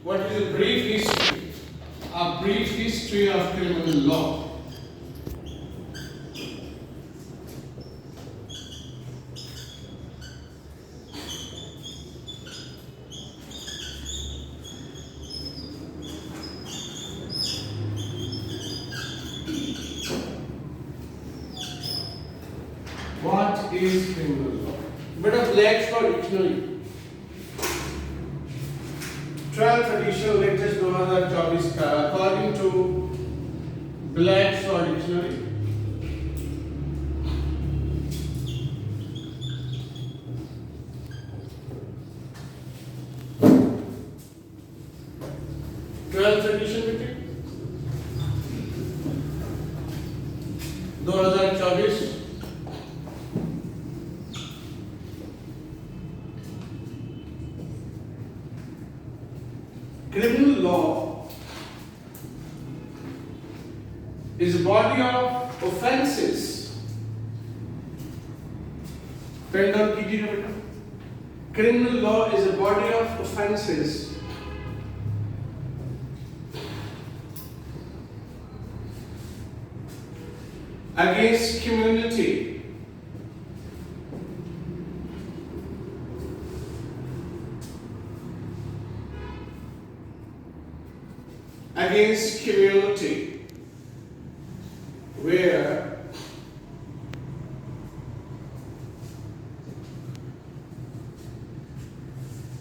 What is a brief history? A brief history of criminal law. What is criminal law? But Black's Law Dictionary. 12th edition latest 2024 का according to Black's Law Dictionary. Twelfth addition बेटे 2024 Criminal law is a body of offences. Pen down कीजिएगा बेटा. Criminal law is a body of offences against community where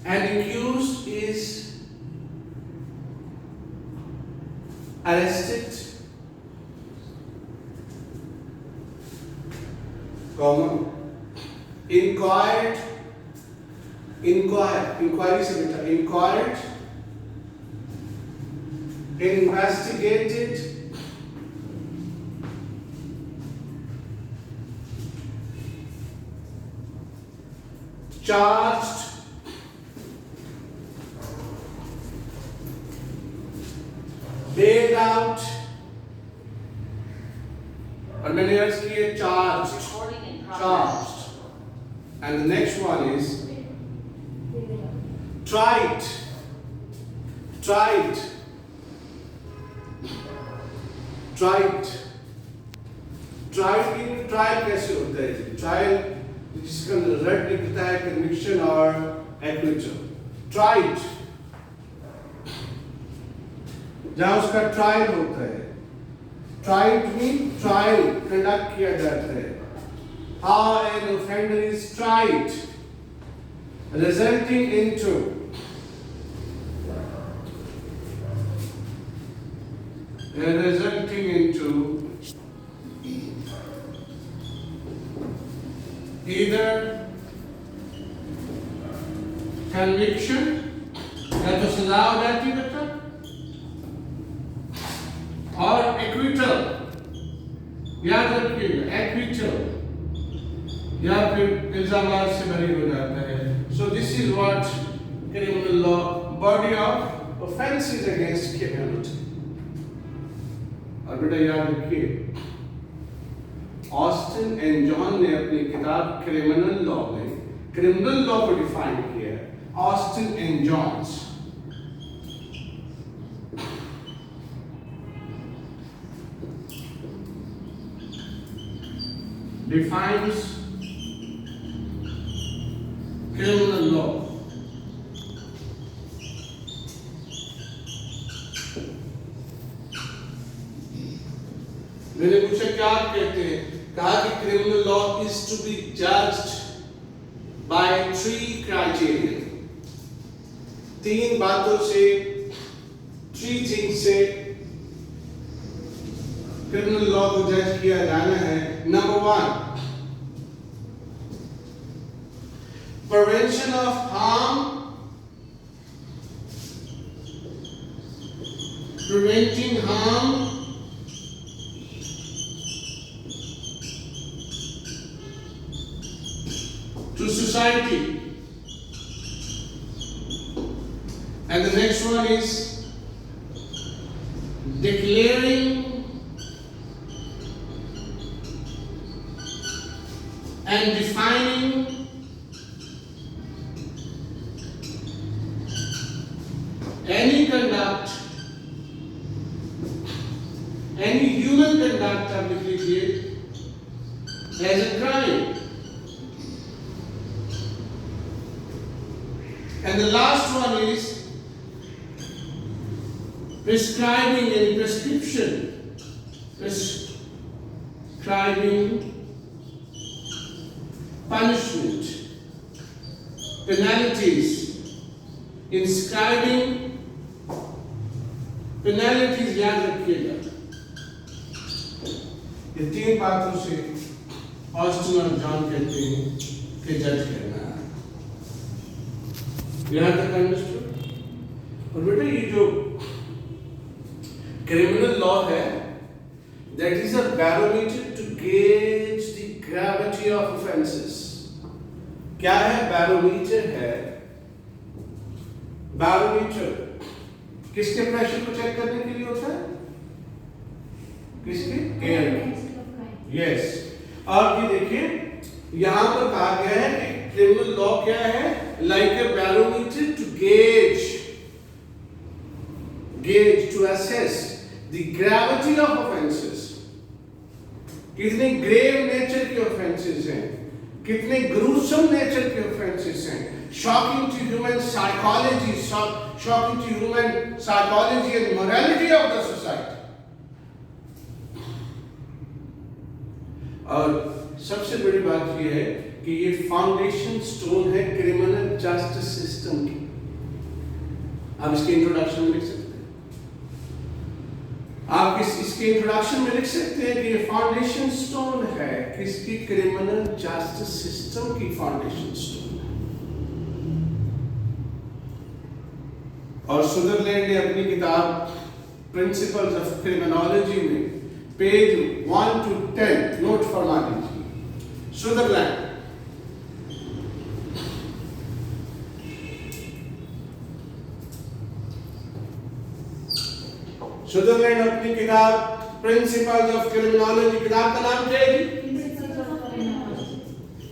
an accused is arrested, inquired, investigated, charged, bailed out, और मैंने अर्ज किए charged, and the next one is tried. Trial कैसे होता है? Trial जिसका रिजल्ट निकलता है कन्विक्शन और एक्विटल. ट्राइड जहां उसका ट्रायल होता है. ट्राइड मीन ट्रायल कंडक्ट किया जाता है. How an offender is tried, resulting into either conviction या तो सजा हो जाती बच्चा और acquittal याद रखिएगा acquittal या फिर इल्जामात से बरी हो जाता है. So this is what criminal law, body of offences against community. और बेटा याद रखिए ऑस्टिन एंड जॉन ने अपनी किताब क्रिमिनल लॉ में क्रिमिनल लॉ को डिफाइन किया है. Austin and Johns defines criminal law. मैंने पूछा क्या आप कहते हैं? कहा कि criminal law is to be judged by 3 criteria. 3 बातों से 3 थिंग्स से क्रिमिनल लॉ को जज किया जाना है. Number 1, prevention of harm, preventing harm to society, and the next one is declaring and defining any conduct, any human conduct आप लिख लीजिए as a crime. And the last one is prescribing and prescription. Prescribing punishment, penalties, inscribing penalties याद रखिएगा. ये तीन बातों से Austin और जॉन कहते हैं कि जज करना. यहाँ तक अंडरस्टूड. और बेटा ये जो क्रिमिनल लॉ है, that is a barometer to gauge the gravity of offenses. क्या है? बैरोमीटर है. बैरोमीटर किसके प्रेशर को चेक करने के लिए होता है? किसके? एयर. यस. अब ये देखिए यहां पर कहा गया है कि क्रिमिनल लॉ क्या है? Like a barometer to gauge, to assess the gravity of offences. कितने ग्रेव नेचर के ऑफेंसेस हैं, कितने ग्रूसम नेचर के ऑफेंसेस हैं, shocking to human psychology, shocking to human psychology and morality of the society. और सबसे बड़ी बात यह है कि ये फाउंडेशन स्टोन है क्रिमिनल जस्टिस सिस्टम की. आप इसके इंट्रोडक्शन में लिख सकते हैं, आप इसके इंट्रोडक्शन में लिख सकते हैं कि ये फाउंडेशन स्टोन है किसकी? क्रिमिनल जस्टिस सिस्टम की फाउंडेशन स्टोन है. और सुदरलैंड ने अपनी किताब प्रिंसिपल्स ऑफ क्रिमिनोलॉजी में पेज 1 to 10 नोट फरमा लीजिए. सुदरलैंड सुदरलैंड अपनी किताब प्रिंसिपल्स ऑफ क्रिमिनोलॉजी, किताब का नाम क्या है जी?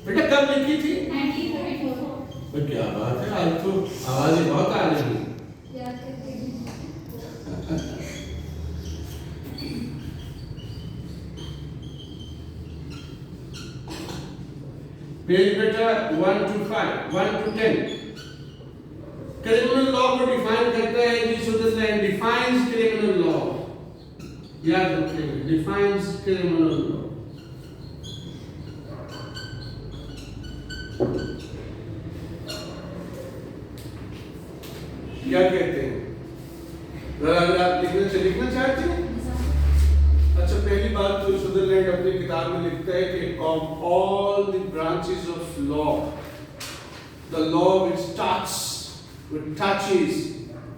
बेटा कब लिखी थी? 1934. क्या बात है, आज तो आवाजें बहुत आ रही हैं. पेज बेटा 1 to 5, 1 to 10. क्रिमिनल लॉ को डिफाइन करता है जी सुदरलैंड. डिफाइंस क्रिमिनल लॉ, याद रखिएगा, डिफाइंस क्रिमिनल लॉ. क्या कहते हैं? अगर आप लिखना चाहते हैं. अच्छा, पहली बात तो सुदरलैंड अपनी किताब में लिखता है कि of all the branches of law, the law which touches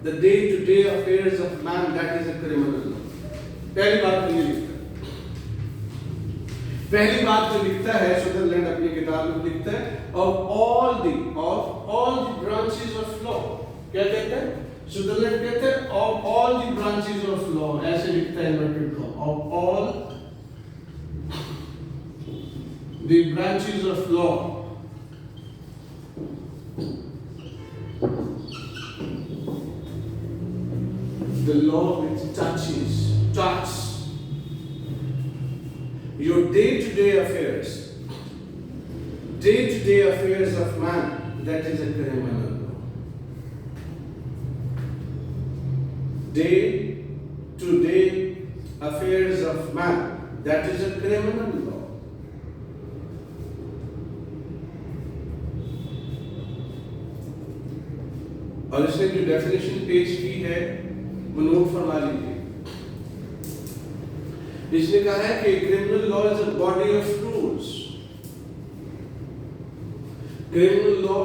the day-to-day affairs of man, that is a criminal law. पहली बात तो ये लिखता है. पहली बात जो लिखता है सुदरलैंड अपनी किताब में लिखता है of all the branches of law. क्या कहता है? सुदरलैंड कहते हैं of all the branches of law. ऐसे लिखता है inverted comma, of all the branches of law. The law which touches your day-to-day affairs of man, that is a criminal law. Day-to-day affairs of man, that is a criminal law. और इसने जो definition पेश की है वो note फरमा लीजिए. इसने कहा है कि criminal law is a body of rules. Criminal law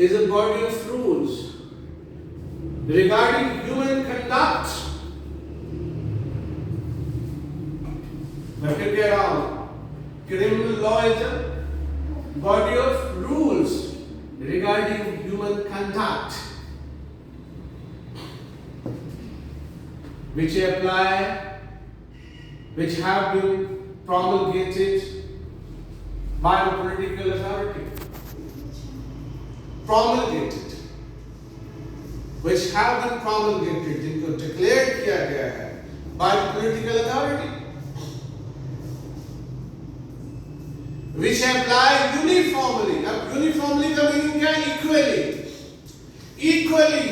is a body of rules regarding human conduct. मैं फिर कह रहा हूं, criminal law is a body of rules regarding human conduct which have been promulgated by the political authority. Promulgated. which have been promulgated, जिनको declared किया गया है by political authority, which apply uniformly. अब uniformly का meaning क्या है? Equally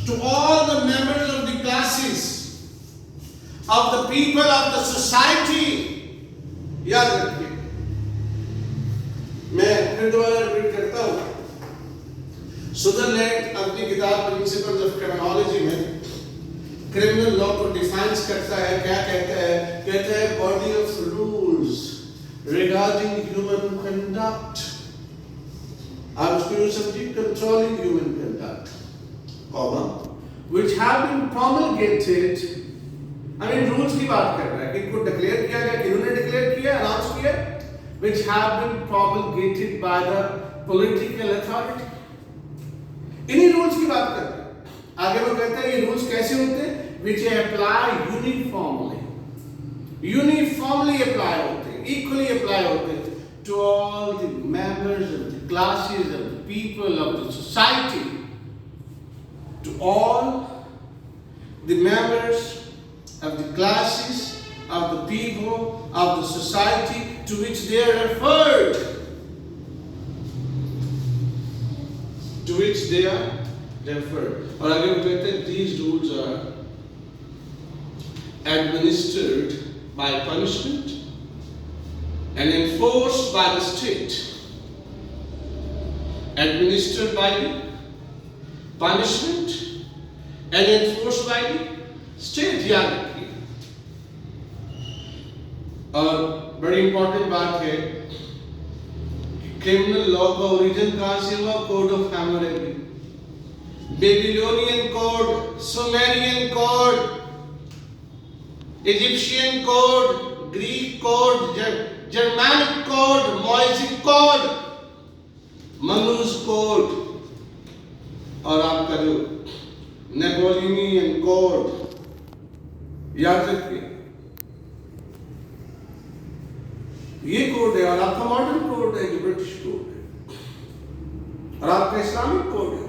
to all the members of the classes of the people of the society. याद रखिए, मैं फिर दोबारा रिपीट करता हूं। सुदरलैंड अपनी किताब प्रिंसिपल्स ऑफ क्रिमिनोलॉजी में क्रिमिनल लॉ को डिफाइंस करता है। क्या कहता है? कहता है body of rules regarding human conduct. आप उसको यूं समझिए, controlling human conduct, comma, which have been promulgated। हमें रूल्स की बात कर रहा है कि इनको डिक्लेयर किया गया, किन्होंने डिक्लेयर किया, अनाउंस किया, which have been promulgated by the political authority। इन्हीं रूल्स की बात कर रहे हैं। आगे वो कहता है ये रूल्स कैसे होते हैं? which apply uniformly apply होते हैं, equally apply होते हैं to all the members of the classes of the people of the society, to all the members of the classes of the people of the society to which they are referred, to which they are referred। और आगे वो कहते हैं these rules are administered by punishment and enforced by the state। Administered by the punishment and enforced by the state। याद रखिए। और बड़ी important बात है, क्रिमिनल लॉ का ओरिजिन कहां से हुआ? Code of Hammurabi, Babylonian code, Sumerian code, Egyptian code, Greek code, Germanic code, Mosaic code, मनुज कोड, और आपका जो नेपोलियन कोड। याद रखिए, ये कोड है, और आपका मॉडर्न कोड है जो ब्रिटिश कोड है, और आपका इस्लामिक कोड है।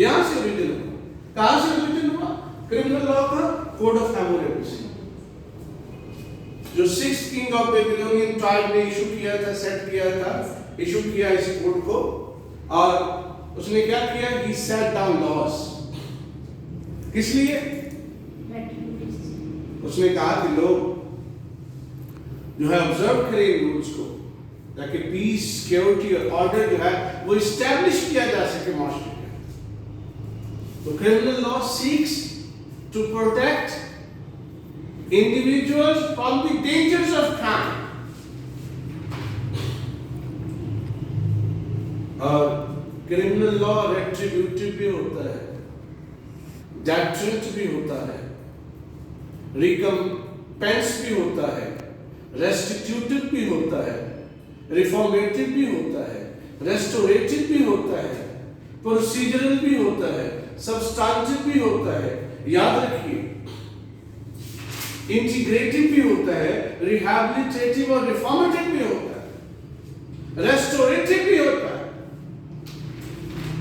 यहां से ओरिजिन हुआ। कहां से ओरिजिन हुआ? क्रिमिनल लॉ का कोड ऑफ हैम्मुराबी से, जो 6th king of Babylonian tribe ने इशू किया था, सेट किया था, इशू किया इस कोड को। और उसने क्या किया? ही सेट डाउन लॉस। किस लिए? उसने कहा कि लोग जो है ऑब्जर्व करें रूल्स को, ताकि पीस, सिक्योरिटी और ऑर्डर जो है वो इस्टेब्लिश किया जा सके माशरे में। तो criminal law seeks to protect individuals from the dangers of crime. और क्रिमिनल लॉ रेट्रिब्यूटिव भी होता है, डेट्रेंट भी होता है, रिकम्पेंस भी होता है, रेस्टिट्यूटिव भी होता है, रिफॉर्मेटिव भी होता है, रेस्टोरेटिव भी होता है, प्रोसीजरल भी होता है, सब्सटेंटिव भी होता है। याद रखिए, इंटीग्रेटिव भी होता है, रिहैबिलिटेटिव और रिफॉर्मेटिव भी होता है, रेस्टोरेटिव भी होता है,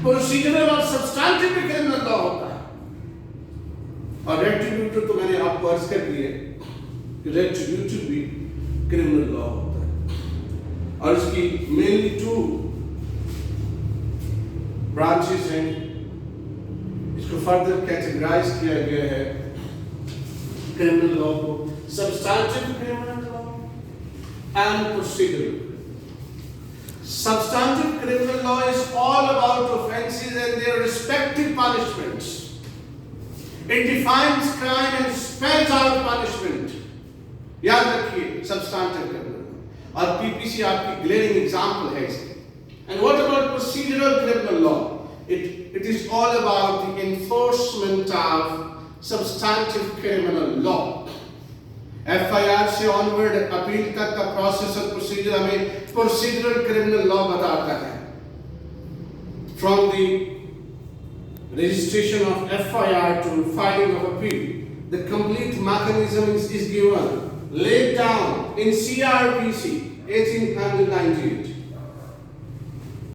प्रोसीजरल और सब्सटेंटिव भी क्रिमिनल लॉ होता है। और रेट्रिब्यूटिव तो मैंने आपको अर्ज कर दिए, रेट्रिब्यूटिव भी क्रिमिनल लॉ होता है। और इसकी मेनली 2 ब्रांचेस हैं। इसको फर्दर कैटेगराइज किया गया है क्रिमिनल लॉ को, substantive criminal law and procedural. Substantive criminal law is all about offences and their respective punishments. It defines crime and spells out punishment. याद रखिए, substantive criminal law। और PPC आपकी glaring example है इसकी। And what about procedural criminal law? It is all about the enforcement of substantive criminal law. FIR से onward appeal तक का process और प्रोसीजर हमें प्रोसीजरल क्रिमिनल लॉ बताता है। From the registration of FIR to filing of appeal, the complete mechanism is given, laid down in CRPC 1898.